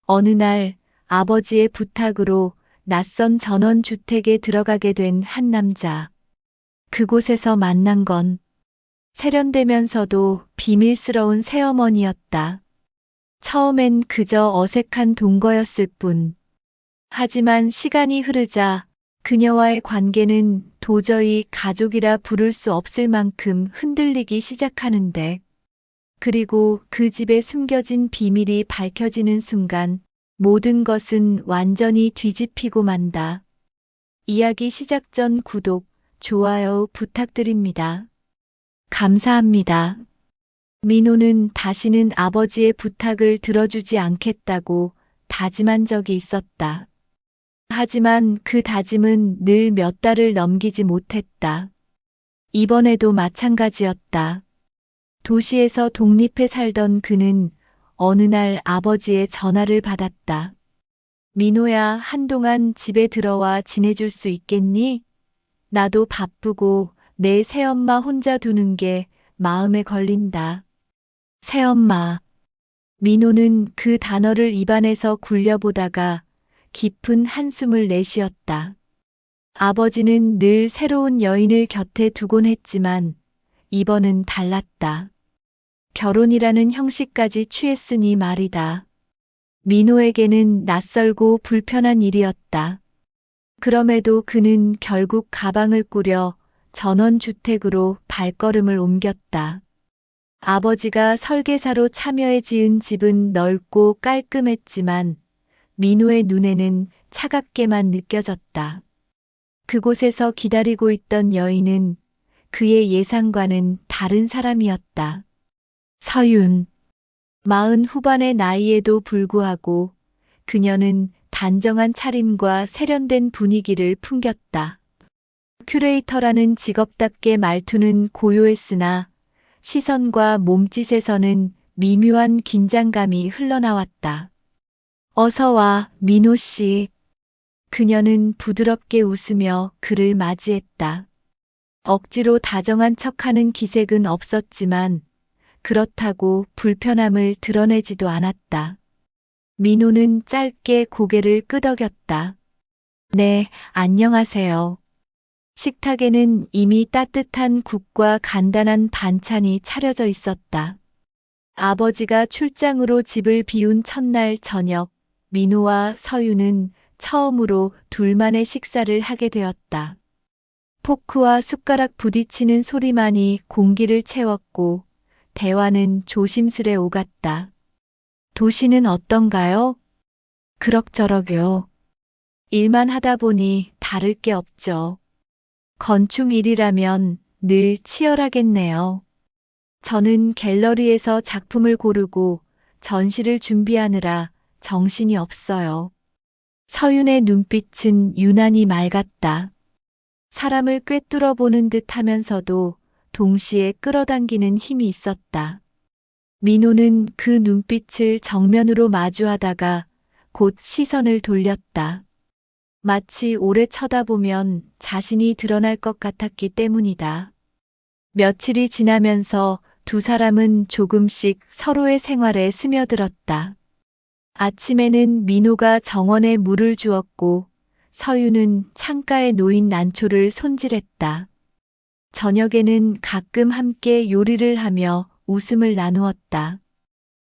어느 날 아버지의 부탁으로 낯선 전원주택에 들어가게 된 한 남자. 그곳에서 만난 건 세련되면서도 비밀스러운 새어머니였다. 처음엔 그저 어색한 동거였을 뿐. 하지만 시간이 흐르자 그녀와의 관계는 도저히 가족이라 부를 수 없을 만큼 흔들리기 시작하는데, 그리고 그 집에 숨겨진 비밀이 밝혀지는 순간 모든 것은 완전히 뒤집히고 만다. 이야기 시작 전 구독, 좋아요 부탁드립니다. 감사합니다. 민호는 다시는 아버지의 부탁을 들어주지 않겠다고 다짐한 적이 있었다. 하지만 그 다짐은 늘 몇 달을 넘기지 못했다. 이번에도 마찬가지였다. 도시에서 독립해 살던 그는 어느 날 아버지의 전화를 받았다. 민호야, 한동안 집에 들어와 지내줄 수 있겠니? 나도 바쁘고 내 새엄마 혼자 두는 게 마음에 걸린다. 새엄마. 민호는 그 단어를 입안에서 굴려보다가 깊은 한숨을 내쉬었다. 아버지는 늘 새로운 여인을 곁에 두곤 했지만 이번은 달랐다. 결혼이라는 형식까지 취했으니 말이다. 민호에게는 낯설고 불편한 일이었다. 그럼에도 그는 결국 가방을 꾸려 전원주택으로 발걸음을 옮겼다. 아버지가 설계사로 참여해 지은 집은 넓고 깔끔했지만 민호의 눈에는 차갑게만 느껴졌다. 그곳에서 기다리고 있던 여인은 그의 예상과는 다른 사람이었다. 서윤. 40 후반의 나이에도 불구하고 그녀는 단정한 차림과 세련된 분위기를 풍겼다. 큐레이터라는 직업답게 말투는 고요했으나 시선과 몸짓에서는 미묘한 긴장감이 흘러나왔다. 어서 와, 민호 씨. 그녀는 부드럽게 웃으며 그를 맞이했다. 억지로 다정한 척하는 기색은 없었지만 그렇다고 불편함을 드러내지도 않았다. 민호는 짧게 고개를 끄덕였다. 네, 안녕하세요. 식탁에는 이미 따뜻한 국과 간단한 반찬이 차려져 있었다. 아버지가 출장으로 집을 비운 첫날 저녁, 민호와 서윤은 처음으로 둘만의 식사를 하게 되었다. 포크와 숟가락 부딪히는 소리만이 공기를 채웠고 대화는 조심스레 오갔다. 도시는 어떤가요? 그럭저럭요. 일만 하다 보니 다를 게 없죠. 건축 일이라면 늘 치열하겠네요. 저는 갤러리에서 작품을 고르고 전시를 준비하느라 정신이 없어요. 서윤의 눈빛은 유난히 맑았다. 사람을 꿰뚫어 보는 듯 하면서도 동시에 끌어당기는 힘이 있었다. 민호는 그 눈빛을 정면으로 마주하다가 곧 시선을 돌렸다. 마치 오래 쳐다보면 자신이 드러날 것 같았기 때문이다. 며칠이 지나면서 두 사람은 조금씩 서로의 생활에 스며들었다. 아침에는 민호가 정원에 물을 주었고 서윤은 창가에 놓인 난초를 손질했다. 저녁에는 가끔 함께 요리를 하며 웃음을 나누었다.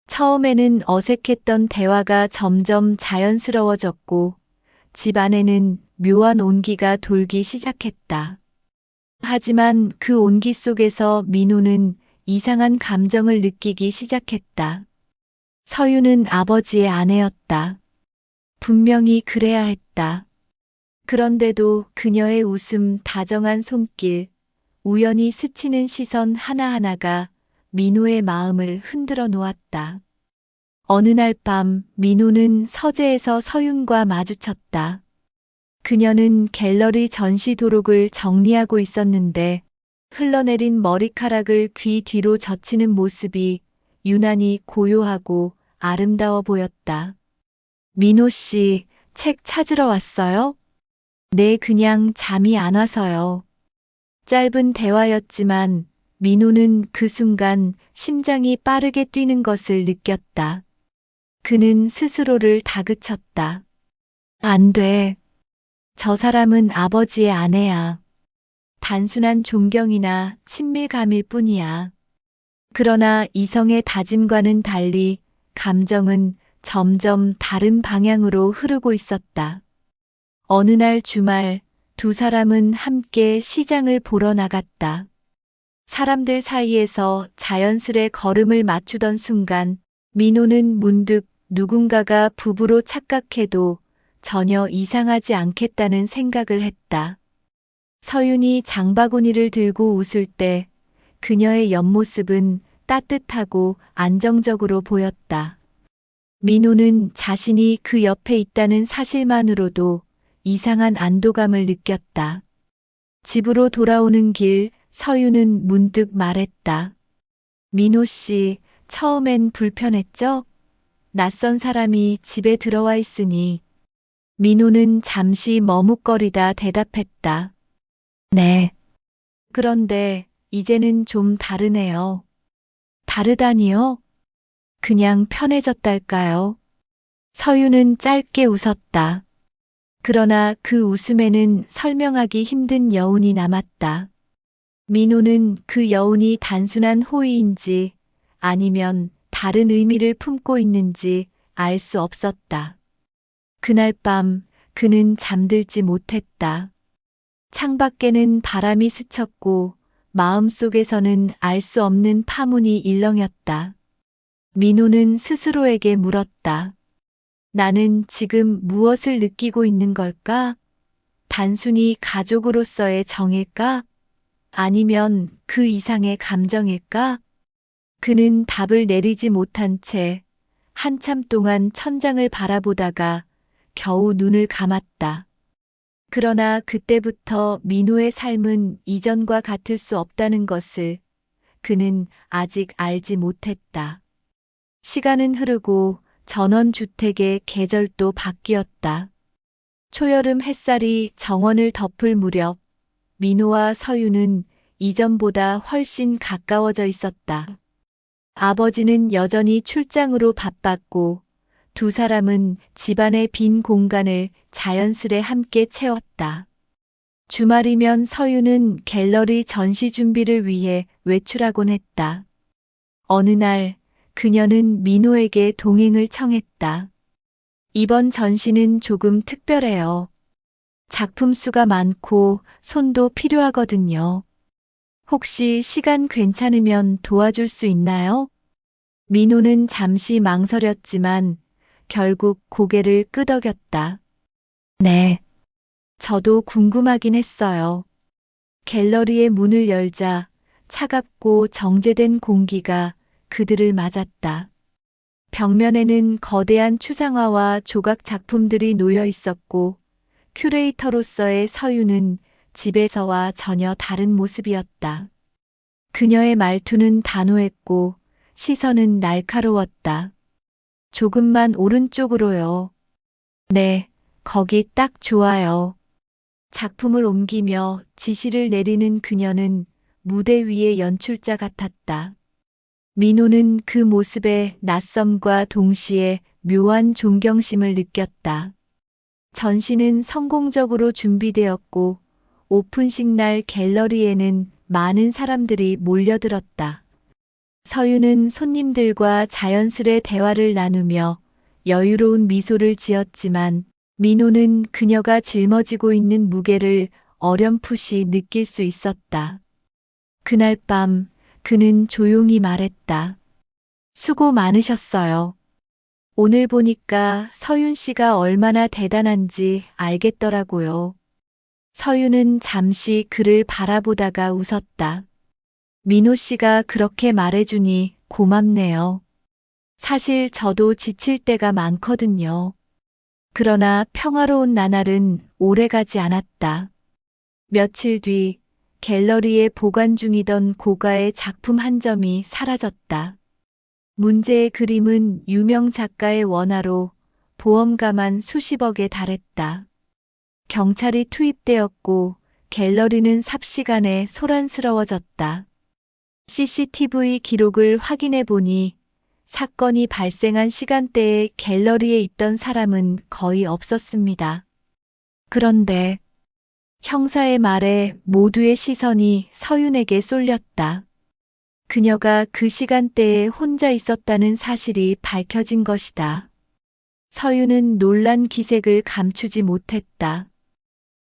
처음에는 어색했던 대화가 점점 자연스러워졌고 집 안에는 묘한 온기가 돌기 시작했다. 하지만 그 온기 속에서 민호는 이상한 감정을 느끼기 시작했다. 서윤은 아버지의 아내였다. 분명히 그래야 했다. 그런데도 그녀의 웃음, 다정한 손길, 우연히 스치는 시선 하나하나가 민호의 마음을 흔들어 놓았다. 어느 날 밤 민호는 서재에서 서윤과 마주쳤다. 그녀는 갤러리 전시 도록을 정리하고 있었는데 흘러내린 머리카락을 귀 뒤로 젖히는 모습이 유난히 고요하고 아름다워 보였다. 민호 씨, 책 찾으러 왔어요? 네, 그냥 잠이 안 와서요. 짧은 대화였지만 민호는 그 순간 심장이 빠르게 뛰는 것을 느꼈다. 그는 스스로를 다그쳤다. 안 돼. 저 사람은 아버지의 아내야. 단순한 존경이나 친밀감일 뿐이야. 그러나 이성의 다짐과는 달리 감정은 점점 다른 방향으로 흐르고 있었다. 어느 날 주말 두 사람은 함께 시장을 보러 나갔다. 사람들 사이에서 자연스레 걸음을 맞추던 순간 민호는 문득 누군가가 부부로 착각해도 전혀 이상하지 않겠다는 생각을 했다. 서윤이 장바구니를 들고 웃을 때 그녀의 옆모습은 따뜻하고 안정적으로 보였다. 민호는 자신이 그 옆에 있다는 사실만으로도 이상한 안도감을 느꼈다. 집으로 돌아오는 길 서윤은 문득 말했다. 민호 씨, 처음엔 불편했죠? 낯선 사람이 집에 들어와 있으니. 민호는 잠시 머뭇거리다 대답했다. 네. 그런데 이제는 좀 다르네요. 다르다니요? 그냥 편해졌달까요? 서윤은 짧게 웃었다. 그러나 그 웃음에는 설명하기 힘든 여운이 남았다. 민호는 그 여운이 단순한 호의인지 아니면 다른 의미를 품고 있는지 알 수 없었다. 그날 밤 그는 잠들지 못했다. 창밖에는 바람이 스쳤고 마음속에서는 알 수 없는 파문이 일렁였다. 민호는 스스로에게 물었다. 나는 지금 무엇을 느끼고 있는 걸까? 단순히 가족으로서의 정일까? 아니면 그 이상의 감정일까? 그는 답을 내리지 못한 채 한참 동안 천장을 바라보다가 겨우 눈을 감았다. 그러나 그때부터 민호의 삶은 이전과 같을 수 없다는 것을 그는 아직 알지 못했다. 시간은 흐르고 전원주택의 계절도 바뀌었다. 초여름 햇살이 정원을 덮을 무렵 민호와 서유는 이전보다 훨씬 가까워져 있었다. 아버지는 여전히 출장으로 바빴고 두 사람은 집안의 빈 공간을 자연스레 함께 채웠다. 주말이면 서유는 갤러리 전시 준비를 위해 외출하곤 했다. 어느 날 그녀는 민호에게 동행을 청했다. 이번 전시는 조금 특별해요. 작품 수가 많고 손도 필요하거든요. 혹시 시간 괜찮으면 도와줄 수 있나요? 민호는 잠시 망설였지만 결국 고개를 끄덕였다. 네. 저도 궁금하긴 했어요. 갤러리의 문을 열자 차갑고 정제된 공기가 그들을 맞았다. 벽면에는 거대한 추상화와 조각 작품들이 놓여 있었고 큐레이터로서의 서유는 집에서와 전혀 다른 모습이었다. 그녀의 말투는 단호했고 시선은 날카로웠다. 조금만 오른쪽으로요. 네, 거기 딱 좋아요. 작품을 옮기며 지시를 내리는 그녀는 무대 위의 연출자 같았다. 민호는 그 모습에 낯섦과 동시에 묘한 존경심을 느꼈다. 전시는 성공적으로 준비되었고 오픈식 날 갤러리에는 많은 사람들이 몰려들었다. 서유는 손님들과 자연스레 대화를 나누며 여유로운 미소를 지었지만 민호는 그녀가 짊어지고 있는 무게를 어렴풋이 느낄 수 있었다. 그날 밤 그는 조용히 말했다. 수고 많으셨어요. 오늘 보니까 서윤 씨가 얼마나 대단한지 알겠더라고요. 서윤은 잠시 그를 바라보다가 웃었다. 민호 씨가 그렇게 말해주니 고맙네요. 사실 저도 지칠 때가 많거든요. 그러나 평화로운 나날은 오래가지 않았다. 며칠 뒤 갤러리에 보관 중이던 고가의 작품 한 점이 사라졌다. 문제의 그림은 유명 작가의 원화로 보험가만 수십억에 달했다. 경찰이 투입되었고 갤러리는 삽시간에 소란스러워졌다. CCTV 기록을 확인해 보니 사건이 발생한 시간대에 갤러리에 있던 사람은 거의 없었습니다. 그런데 형사의 말에 모두의 시선이 서윤에게 쏠렸다. 그녀가 그 시간대에 혼자 있었다는 사실이 밝혀진 것이다. 서윤은 놀란 기색을 감추지 못했다.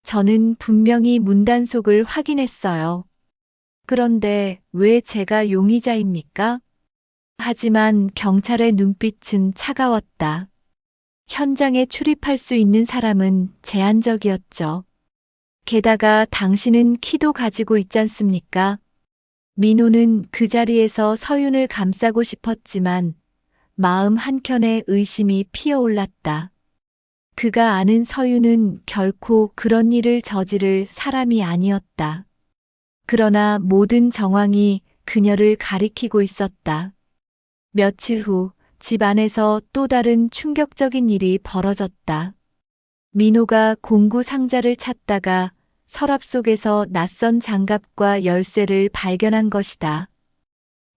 저는 분명히 문단속을 확인했어요. 그런데 왜 제가 용의자입니까? 하지만 경찰의 눈빛은 차가웠다. 현장에 출입할 수 있는 사람은 제한적이었죠. 게다가 당신은 키도 가지고 있지 않습니까? 민호는 그 자리에서 서윤을 감싸고 싶었지만 마음 한켠에 의심이 피어올랐다. 그가 아는 서윤은 결코 그런 일을 저지를 사람이 아니었다. 그러나 모든 정황이 그녀를 가리키고 있었다. 며칠 후 집 안에서 또 다른 충격적인 일이 벌어졌다. 민호가 공구 상자를 찾다가 서랍 속에서 낯선 장갑과 열쇠를 발견한 것이다.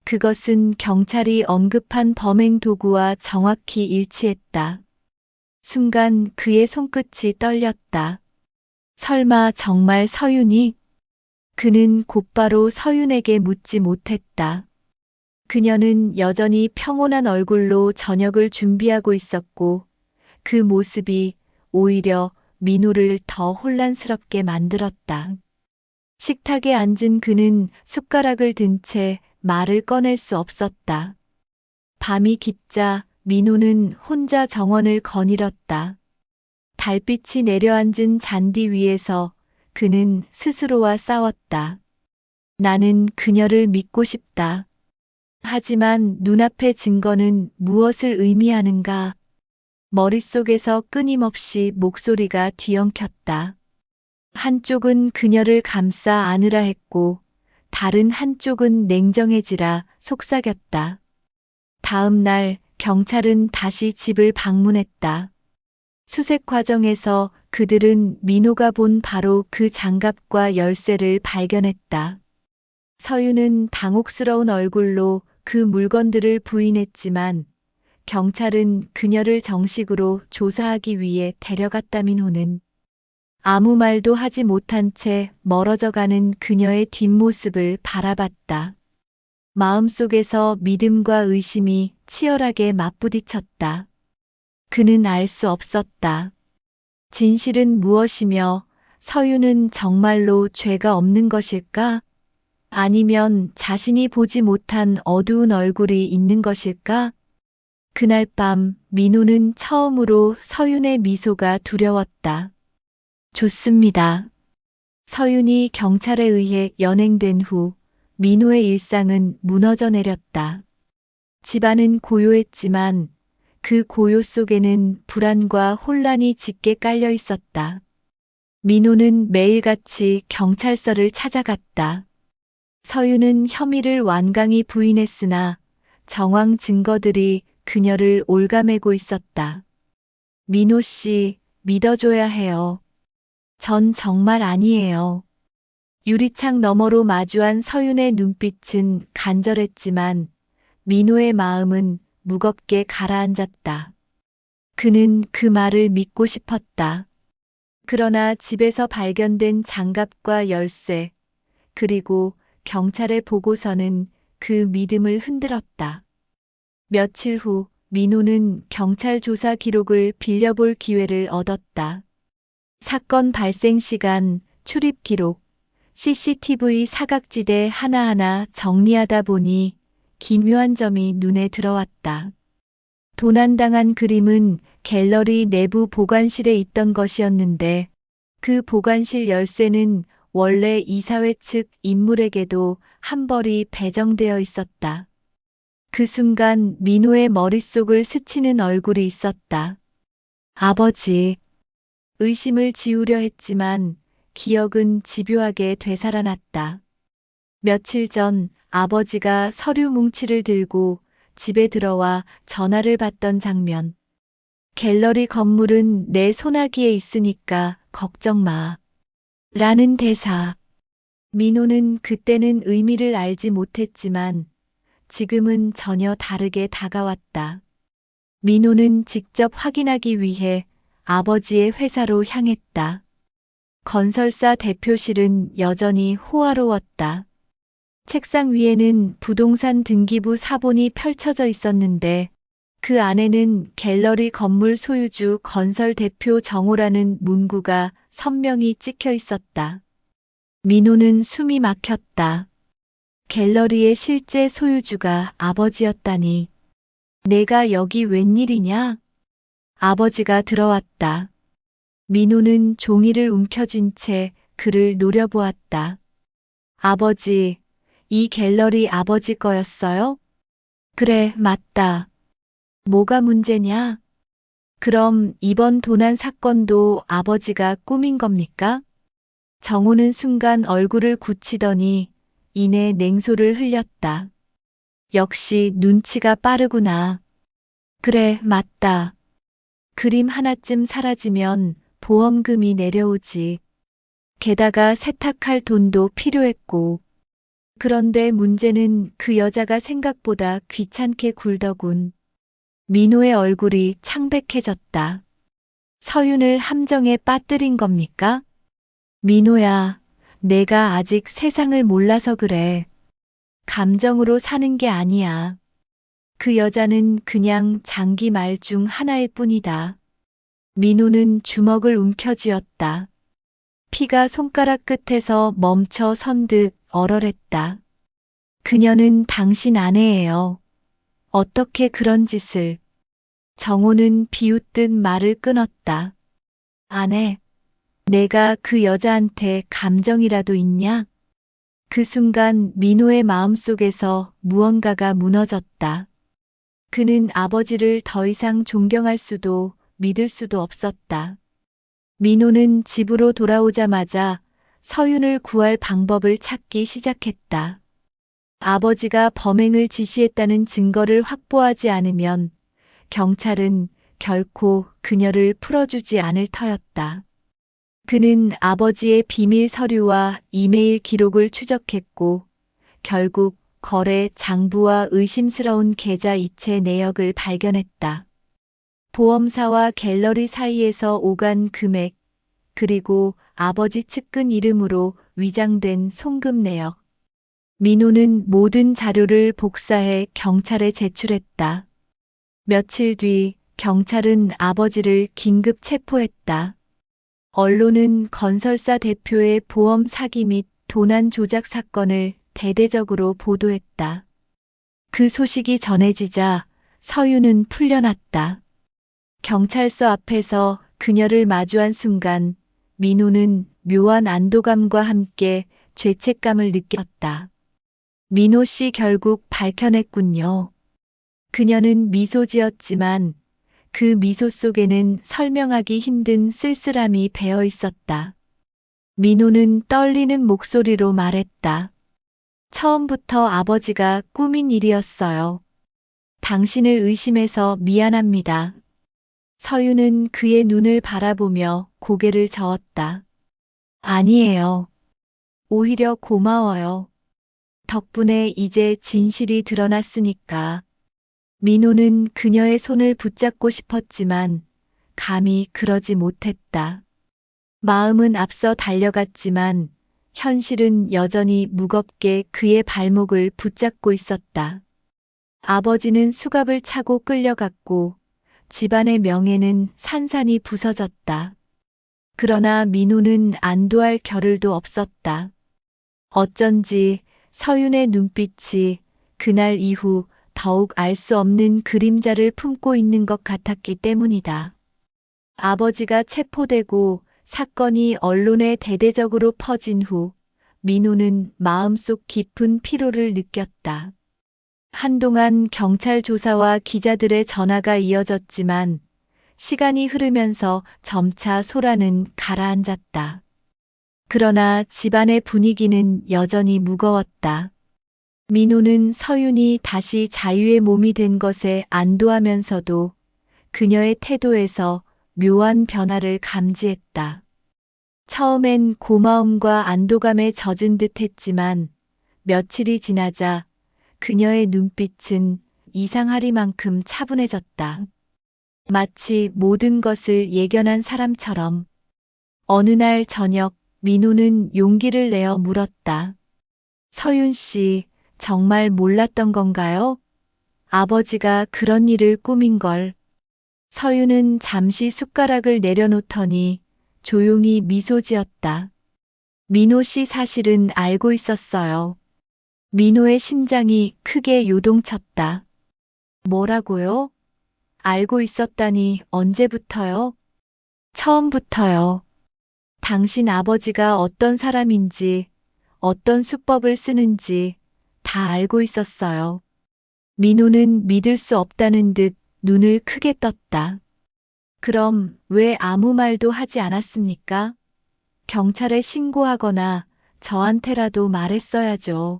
그것은 경찰이 언급한 범행 도구와 정확히 일치했다. 순간 그의 손끝이 떨렸다. 설마 정말 서윤이? 그는 곧바로 서윤에게 묻지 못했다. 그녀는 여전히 평온한 얼굴로 저녁을 준비하고 있었고 그 모습이 오히려 민호를 더 혼란스럽게 만들었다. 식탁에 앉은 그는 숟가락을 든 채 말을 꺼낼 수 없었다. 밤이 깊자 민호는 혼자 정원을 거닐었다. 달빛이 내려앉은 잔디 위에서 그는 스스로와 싸웠다. 나는 그녀를 믿고 싶다. 하지만 눈앞의 증거는 무엇을 의미하는가? 머릿속에서 끊임없이 목소리가 뒤엉켰다. 한쪽은 그녀를 감싸 안으라 했고 다른 한쪽은 냉정해지라 속삭였다. 다음 날 경찰은 다시 집을 방문했다. 수색 과정에서 그들은 민호가 본 바로 그 장갑과 열쇠를 발견했다. 서윤은 당혹스러운 얼굴로 그 물건들을 부인했지만 경찰은 그녀를 정식으로 조사하기 위해 데려갔다. 민호는 아무 말도 하지 못한 채 멀어져가는 그녀의 뒷모습을 바라봤다. 마음속에서 믿음과 의심이 치열하게 맞부딪혔다. 그는 알 수 없었다. 진실은 무엇이며 서윤은 정말로 죄가 없는 것일까? 아니면 자신이 보지 못한 어두운 얼굴이 있는 것일까? 그날 밤 민호는 처음으로 서윤의 미소가 두려웠다. 좋습니다. 서윤이 경찰에 의해 연행된 후 민호의 일상은 무너져 내렸다. 집안은 고요했지만 그 고요 속에는 불안과 혼란이 짙게 깔려 있었다. 민호는 매일같이 경찰서를 찾아갔다. 서윤은 혐의를 완강히 부인했으나 정황 증거들이 그녀를 올가매고 있었다. 민호 씨, 믿어줘야 해요. 전 정말 아니에요. 유리창 너머로 마주한 서윤의 눈빛은 간절했지만 민호의 마음은 무겁게 가라앉았다. 그는 그 말을 믿고 싶었다. 그러나 집에서 발견된 장갑과 열쇠, 그리고 경찰의 보고서는 그 믿음을 흔들었다. 며칠 후 민호는 경찰 조사 기록을 빌려볼 기회를 얻었다. 사건 발생 시간, 출입 기록, CCTV 사각지대 하나하나 정리하다 보니 기묘한 점이 눈에 들어왔다. 도난당한 그림은 갤러리 내부 보관실에 있던 것이었는데 그 보관실 열쇠는 원래 이사회 측 인물에게도 한 벌이 배정되어 있었다. 그 순간 민호의 머릿속을 스치는 얼굴이 있었다. 아버지. 의심을 지우려 했지만 기억은 집요하게 되살아났다. 며칠 전 아버지가 서류 뭉치를 들고 집에 들어와 전화를 받던 장면. 갤러리 건물은 내 손아귀에 있으니까 걱정 마. 라는 대사. 민호는 그때는 의미를 알지 못했지만 지금은 전혀 다르게 다가왔다. 민호는 직접 확인하기 위해 아버지의 회사로 향했다. 건설사 대표실은 여전히 호화로웠다. 책상 위에는 부동산 등기부 사본이 펼쳐져 있었는데 그 안에는 갤러리 건물 소유주 건설 대표 정호라는 문구가 선명히 찍혀 있었다. 민호는 숨이 막혔다. 갤러리의 실제 소유주가 아버지였다니. 내가 여기 웬일이냐? 아버지가 들어왔다. 민호는 종이를 움켜쥔 채 그를 노려보았다. 아버지, 이 갤러리 아버지 거였어요? 그래, 맞다. 뭐가 문제냐? 그럼 이번 도난 사건도 아버지가 꾸민 겁니까? 정호는 순간 얼굴을 굳히더니 이내 냉소를 흘렸다. 역시 눈치가 빠르구나. 그래, 맞다. 그림 하나쯤 사라지면 보험금이 내려오지. 게다가 세탁할 돈도 필요했고. 그런데 문제는 그 여자가 생각보다 귀찮게 굴더군. 민호의 얼굴이 창백해졌다. 서윤을 함정에 빠뜨린 겁니까? 민호야, 내가 아직 세상을 몰라서 그래. 감정으로 사는 게 아니야. 그 여자는 그냥 장기 말 중 하나일 뿐이다. 민호는 주먹을 움켜쥐었다. 피가 손가락 끝에서 멈춰 선 듯 얼얼했다. 그녀는 당신 아내예요. 어떻게 그런 짓을. 정호는 비웃듯 말을 끊었다. 아내, 내가 그 여자한테 감정이라도 있냐? 그 순간 민호의 마음속에서 무언가가 무너졌다. 그는 아버지를 더 이상 존경할 수도 믿을 수도 없었다. 민호는 집으로 돌아오자마자 서윤을 구할 방법을 찾기 시작했다. 아버지가 범행을 지시했다는 증거를 확보하지 않으면 경찰은 결코 그녀를 풀어주지 않을 터였다. 그는 아버지의 비밀 서류와 이메일 기록을 추적했고 결국 거래 장부와 의심스러운 계좌 이체 내역을 발견했다. 보험사와 갤러리 사이에서 오간 금액, 그리고 아버지 측근 이름으로 위장된 송금 내역. 민호는 모든 자료를 복사해 경찰에 제출했다. 며칠 뒤 경찰은 아버지를 긴급 체포했다. 언론은 건설사 대표의 보험 사기 및 도난 조작 사건을 대대적으로 보도했다. 그 소식이 전해지자 서윤은 풀려났다. 경찰서 앞에서 그녀를 마주한 순간 민호는 묘한 안도감과 함께 죄책감을 느꼈다. 민호 씨 결국 밝혀냈군요. 그녀는 미소 지었지만 그 미소 속에는 설명하기 힘든 쓸쓸함이 배어 있었다. 민호는 떨리는 목소리로 말했다. 처음부터 아버지가 꾸민 일이었어요. 당신을 의심해서 미안합니다. 서윤은 그의 눈을 바라보며 고개를 저었다. 아니에요. 오히려 고마워요. 덕분에 이제 진실이 드러났으니까. 민호는 그녀의 손을 붙잡고 싶었지만 감히 그러지 못했다. 마음은 앞서 달려갔지만 현실은 여전히 무겁게 그의 발목을 붙잡고 있었다. 아버지는 수갑을 차고 끌려갔고 집안의 명예는 산산이 부서졌다. 그러나 민호는 안도할 겨를도 없었다. 어쩐지 서윤의 눈빛이 그날 이후 더욱 알 수 없는 그림자를 품고 있는 것 같았기 때문이다. 아버지가 체포되고 사건이 언론에 대대적으로 퍼진 후 민호는 마음속 깊은 피로를 느꼈다. 한동안 경찰 조사와 기자들의 전화가 이어졌지만 시간이 흐르면서 점차 소란은 가라앉았다. 그러나 집안의 분위기는 여전히 무거웠다. 민호는 서윤이 다시 자유의 몸이 된 것에 안도하면서도 그녀의 태도에서 묘한 변화를 감지했다. 처음엔 고마움과 안도감에 젖은 듯 했지만 며칠이 지나자 그녀의 눈빛은 이상하리만큼 차분해졌다. 마치 모든 것을 예견한 사람처럼. 어느 날 저녁, 민호는 용기를 내어 물었다. 서윤 씨, 정말 몰랐던 건가요? 아버지가 그런 일을 꾸민 걸. 서윤은 잠시 숟가락을 내려놓더니 조용히 미소 지었다. 민호 씨 사실은 알고 있었어요. 민호의 심장이 크게 요동쳤다. 뭐라고요? 알고 있었다니 언제부터요? 처음부터요. 당신 아버지가 어떤 사람인지, 어떤 수법을 쓰는지 다 알고 있었어요. 민호는 믿을 수 없다는 듯 눈을 크게 떴다. 그럼 왜 아무 말도 하지 않았습니까? 경찰에 신고하거나 저한테라도 말했어야죠.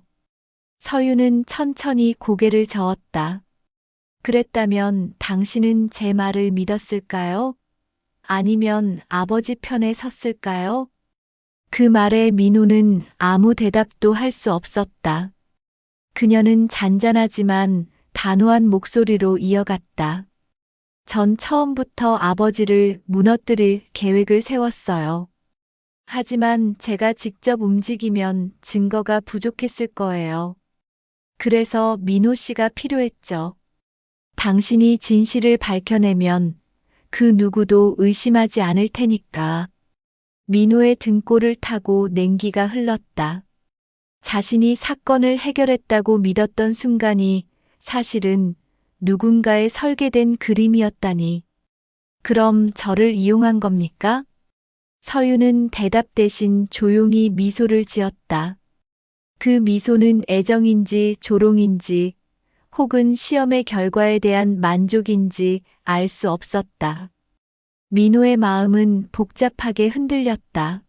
서유는 천천히 고개를 저었다. 그랬다면 당신은 제 말을 믿었을까요? 아니면 아버지 편에 섰을까요? 그 말에 민호는 아무 대답도 할 수 없었다. 그녀는 잔잔하지만 단호한 목소리로 이어갔다. 전 처음부터 아버지를 무너뜨릴 계획을 세웠어요. 하지만 제가 직접 움직이면 증거가 부족했을 거예요. 그래서 민호 씨가 필요했죠. 당신이 진실을 밝혀내면 그 누구도 의심하지 않을 테니까. 민호의 등골을 타고 냉기가 흘렀다. 자신이 사건을 해결했다고 믿었던 순간이 사실은 누군가의 설계된 그림이었다니. 그럼 저를 이용한 겁니까? 서유는 대답 대신 조용히 미소를 지었다. 그 미소는 애정인지 조롱인지 혹은 시험의 결과에 대한 만족인지 알 수 없었다. 민호의 마음은 복잡하게 흔들렸다.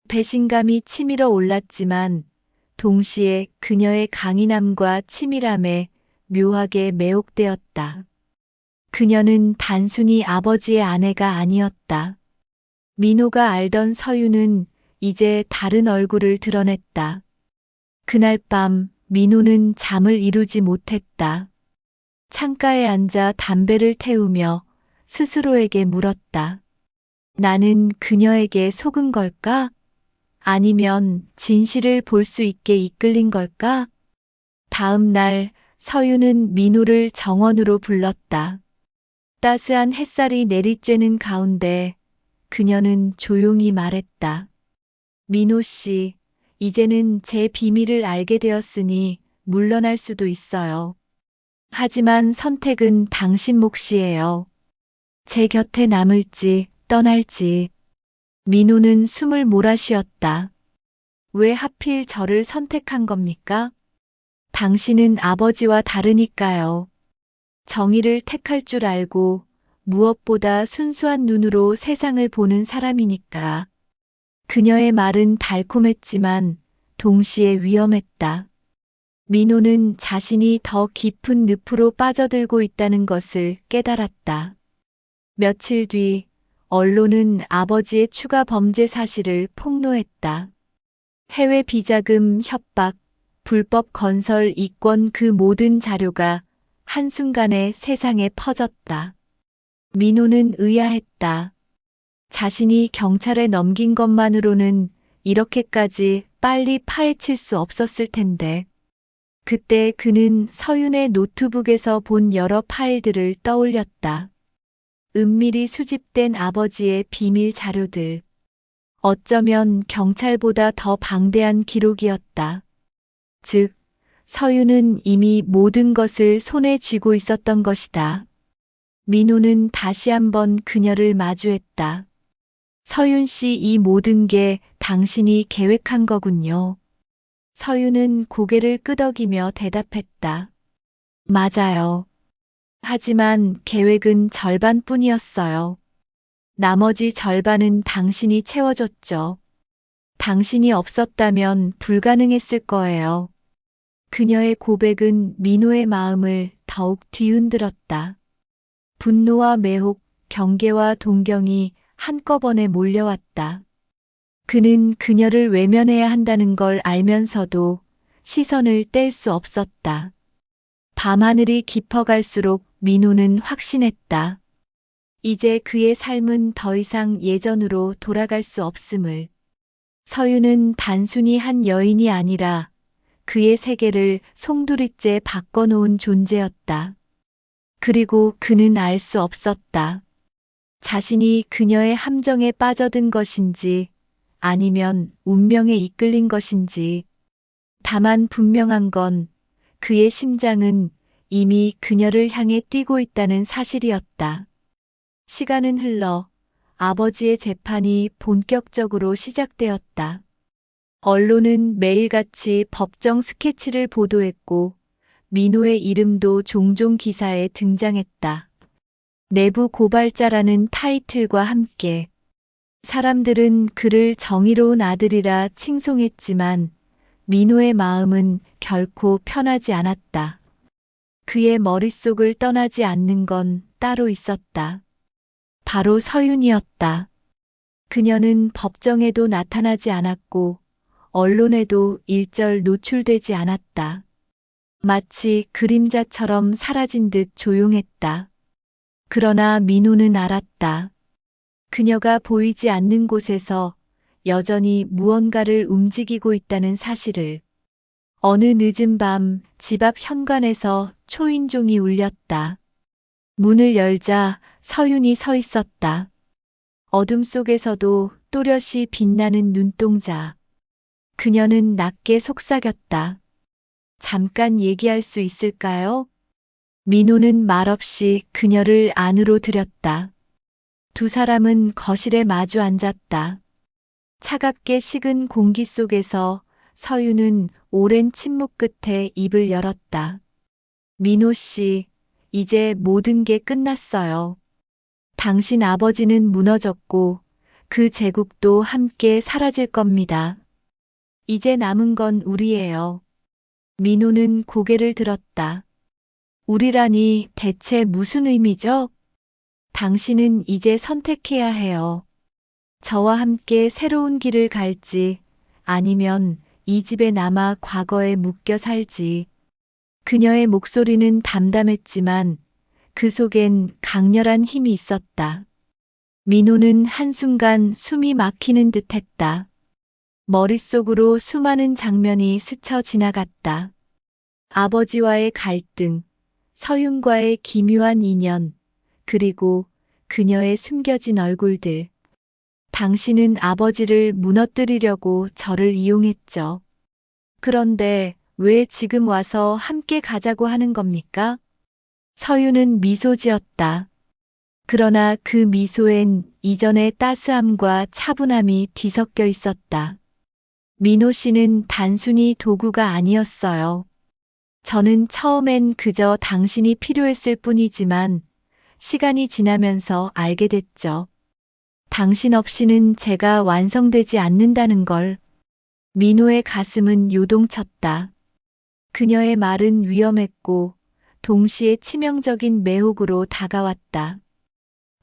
배신감이 치밀어 올랐지만 동시에 그녀의 강인함과 치밀함에 묘하게 매혹되었다. 그녀는 단순히 아버지의 아내가 아니었다. 민호가 알던 서유는 이제 다른 얼굴을 드러냈다. 그날 밤 민호는 잠을 이루지 못했다. 창가에 앉아 담배를 태우며 스스로에게 물었다. 나는 그녀에게 속은 걸까? 아니면 진실을 볼 수 있게 이끌린 걸까? 다음 날 서유는 민호를 정원으로 불렀다. 따스한 햇살이 내리쬐는 가운데 그녀는 조용히 말했다. 민호 씨, 이제는 제 비밀을 알게 되었으니 물러날 수도 있어요. 하지만 선택은 당신 몫이에요. 제 곁에 남을지 떠날지. 민호는 숨을 몰아쉬었다. 왜 하필 저를 선택한 겁니까? 당신은 아버지와 다르니까요. 정의를 택할 줄 알고 무엇보다 순수한 눈으로 세상을 보는 사람이니까. 그녀의 말은 달콤했지만 동시에 위험했다. 민호는 자신이 더 깊은 늪으로 빠져들고 있다는 것을 깨달았다. 며칠 뒤 언론은 아버지의 추가 범죄 사실을 폭로했다. 해외 비자금 협박, 불법 건설 이권 그 모든 자료가 한순간에 세상에 퍼졌다. 민호는 의아했다. 자신이 경찰에 넘긴 것만으로는 이렇게까지 빨리 파헤칠 수 없었을 텐데. 그때 그는 서윤의 노트북에서 본 여러 파일들을 떠올렸다. 은밀히 수집된 아버지의 비밀 자료들. 어쩌면 경찰보다 더 방대한 기록이었다. 즉, 서윤은 이미 모든 것을 손에 쥐고 있었던 것이다. 민호는 다시 한번 그녀를 마주했다. 서윤 씨, 이 모든 게 당신이 계획한 거군요. 서윤은 고개를 끄덕이며 대답했다. 맞아요. 하지만 계획은 절반뿐이었어요. 나머지 절반은 당신이 채워줬죠. 당신이 없었다면 불가능했을 거예요. 그녀의 고백은 민호의 마음을 더욱 뒤흔들었다. 분노와 매혹, 경계와 동경이 한꺼번에 몰려왔다. 그는 그녀를 외면해야 한다는 걸 알면서도 시선을 뗄 수 없었다. 밤하늘이 깊어갈수록 민호는 확신했다. 이제 그의 삶은 더 이상 예전으로 돌아갈 수 없음을. 서유는 단순히 한 여인이 아니라 그의 세계를 송두리째 바꿔놓은 존재였다. 그리고 그는 알 수 없었다. 자신이 그녀의 함정에 빠져든 것인지 아니면 운명에 이끌린 것인지. 다만 분명한 건 그의 심장은 이미 그녀를 향해 뛰고 있다는 사실이었다. 시간은 흘러 아버지의 재판이 본격적으로 시작되었다. 언론은 매일같이 법정 스케치를 보도했고 민호의 이름도 종종 기사에 등장했다. 내부 고발자라는 타이틀과 함께 사람들은 그를 정의로운 아들이라 칭송했지만 민호의 마음은 결코 편하지 않았다. 그의 머릿속을 떠나지 않는 건 따로 있었다. 바로 서윤이었다. 그녀는 법정에도 나타나지 않았고 언론에도 일절 노출되지 않았다. 마치 그림자처럼 사라진 듯 조용했다. 그러나 민호는 알았다. 그녀가 보이지 않는 곳에서 여전히 무언가를 움직이고 있다는 사실을. 어느 늦은 밤 집 앞 현관에서 초인종이 울렸다. 문을 열자 서윤이 서 있었다. 어둠 속에서도 또렷이 빛나는 눈동자. 그녀는 낮게 속삭였다. 잠깐 얘기할 수 있을까요? 민호는 말없이 그녀를 안으로 들였다. 두 사람은 거실에 마주 앉았다. 차갑게 식은 공기 속에서 서유는 오랜 침묵 끝에 입을 열었다. 민호 씨, 이제 모든 게 끝났어요. 당신 아버지는 무너졌고 그 제국도 함께 사라질 겁니다. 이제 남은 건 우리예요. 민호는 고개를 들었다. 우리라니 대체 무슨 의미죠? 당신은 이제 선택해야 해요. 저와 함께 새로운 길을 갈지 아니면 이 집에 남아 과거에 묶여 살지. 그녀의 목소리는 담담했지만 그 속엔 강렬한 힘이 있었다. 민호는 한순간 숨이 막히는 듯 했다. 머릿속으로 수많은 장면이 스쳐 지나갔다. 아버지와의 갈등, 서윤과의 기묘한 인연, 그리고 그녀의 숨겨진 얼굴들. 당신은 아버지를 무너뜨리려고 저를 이용했죠. 그런데 왜 지금 와서 함께 가자고 하는 겁니까? 서유는 미소 지었다. 그러나 그 미소엔 이전의 따스함과 차분함이 뒤섞여 있었다. 민호 씨는 단순히 도구가 아니었어요. 저는 처음엔 그저 당신이 필요했을 뿐이지만 시간이 지나면서 알게 됐죠. 당신 없이는 제가 완성되지 않는다는 걸. 민호의 가슴은 요동쳤다. 그녀의 말은 위험했고 동시에 치명적인 매혹으로 다가왔다.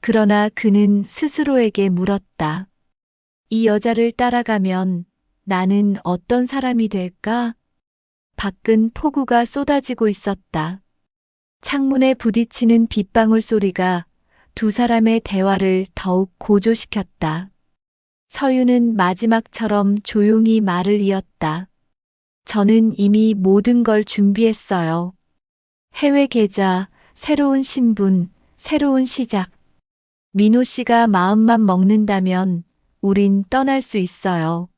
그러나 그는 스스로에게 물었다. 이 여자를 따라가면 나는 어떤 사람이 될까? 밖은 폭우가 쏟아지고 있었다. 창문에 부딪히는 빗방울 소리가 두 사람의 대화를 더욱 고조시켰다. 서유는 마지막처럼 조용히 말을 이었다. 저는 이미 모든 걸 준비했어요. 해외 계좌, 새로운 신분, 새로운 시작. 민호 씨가 마음만 먹는다면 우린 떠날 수 있어요.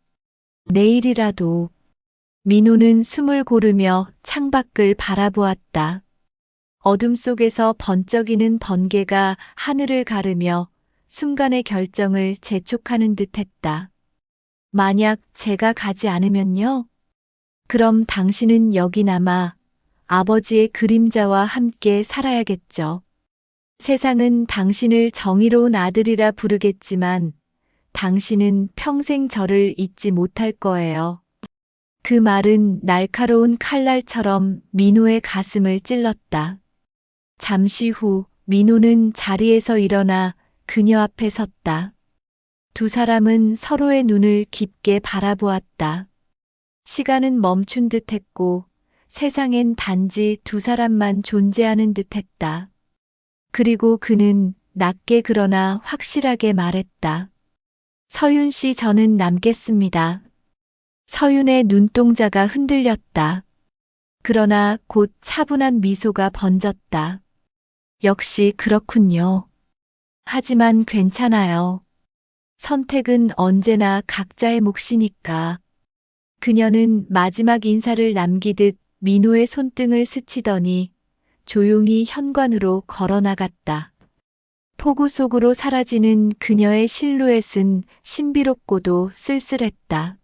내일이라도. 민호는 숨을 고르며 창밖을 바라보았다. 어둠 속에서 번쩍이는 번개가 하늘을 가르며 순간의 결정을 재촉하는 듯했다. 만약 제가 가지 않으면요? 그럼 당신은 여기 남아 아버지의 그림자와 함께 살아야겠죠. 세상은 당신을 정의로운 아들이라 부르겠지만 당신은 평생 저를 잊지 못할 거예요. 그 말은 날카로운 칼날처럼 민호의 가슴을 찔렀다. 잠시 후 민호는 자리에서 일어나 그녀 앞에 섰다. 두 사람은 서로의 눈을 깊게 바라보았다. 시간은 멈춘 듯했고 세상엔 단지 두 사람만 존재하는 듯했다. 그리고 그는 낮게 그러나 확실하게 말했다. 서윤 씨, 저는 남겠습니다. 서윤의 눈동자가 흔들렸다. 그러나 곧 차분한 미소가 번졌다. 역시 그렇군요. 하지만 괜찮아요. 선택은 언제나 각자의 몫이니까. 그녀는 마지막 인사를 남기듯 민호의 손등을 스치더니 조용히 현관으로 걸어나갔다. 폭우 속으로 사라지는 그녀의 실루엣은 신비롭고도 쓸쓸했다.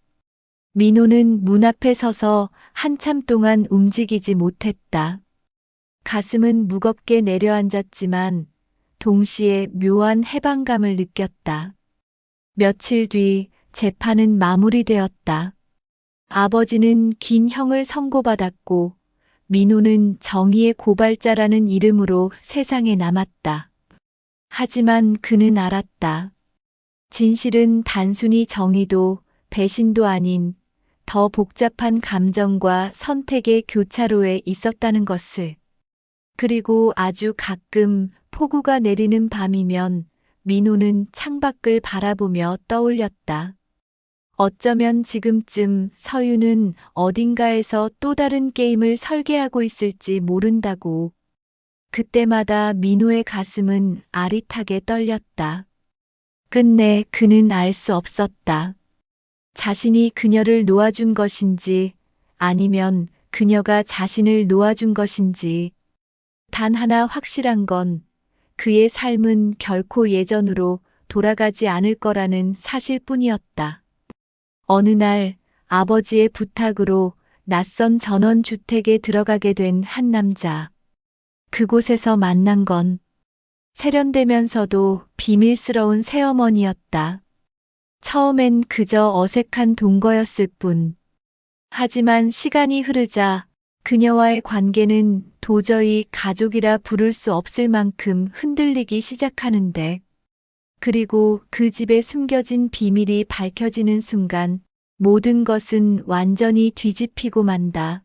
민호는 문 앞에 서서 한참 동안 움직이지 못했다. 가슴은 무겁게 내려앉았지만 동시에 묘한 해방감을 느꼈다. 며칠 뒤 재판은 마무리되었다. 아버지는 긴형을 선고받았고 민호는 정의의 고발자라는 이름으로 세상에 남았다. 하지만 그는 알았다. 진실은 단순히 정의도 배신도 아닌 더 복잡한 감정과 선택의 교차로에 있었다는 것을. 그리고 아주 가끔 폭우가 내리는 밤이면 민호는 창밖을 바라보며 떠올렸다. 어쩌면 지금쯤 서윤은 어딘가에서 또 다른 게임을 설계하고 있을지 모른다고. 그때마다 민호의 가슴은 아릿하게 떨렸다. 끝내 그는 알 수 없었다. 자신이 그녀를 놓아준 것인지 아니면 그녀가 자신을 놓아준 것인지. 단 하나 확실한 건 그의 삶은 결코 예전으로 돌아가지 않을 거라는 사실뿐이었다. 어느 날 아버지의 부탁으로 낯선 전원주택에 들어가게 된 한 남자. 그곳에서 만난 건 세련되면서도 비밀스러운 새어머니였다. 처음엔 그저 어색한 동거였을 뿐. 하지만 시간이 흐르자 그녀와의 관계는 도저히 가족이라 부를 수 없을 만큼 흔들리기 시작하는데, 그리고 그 집에 숨겨진 비밀이 밝혀지는 순간 모든 것은 완전히 뒤집히고 만다.